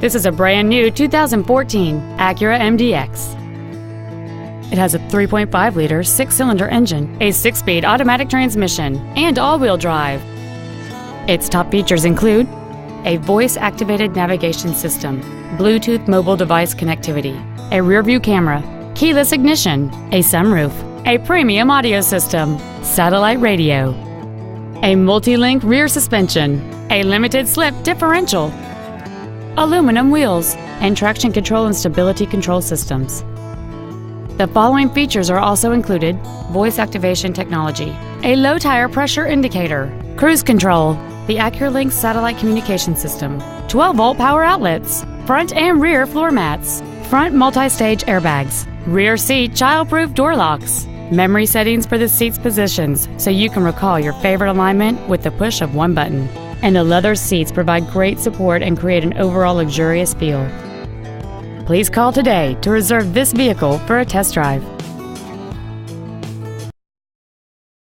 This is a brand new 2014 Acura MDX. It has a 3.5-liter 6-cylinder engine, a 6-speed automatic transmission, and all-wheel drive. Its top features include a voice-activated navigation system, Bluetooth mobile device connectivity, a rear-view camera, keyless ignition, a sunroof, a premium audio system, satellite radio, a multi-link rear suspension, a limited-slip differential, aluminum wheels, and traction control and stability control systems. The following features are also included: voice activation technology, a low tire pressure indicator, cruise control, the AcuraLink satellite communication system, 12-volt power outlets, front and rear floor mats, front multi-stage airbags, rear seat child-proof door locks, memory settings for the seat's positions so you can recall your favorite alignment with the push of one button. And the leather seats provide great support and create an overall luxurious feel. Please call today to reserve this vehicle for a test drive.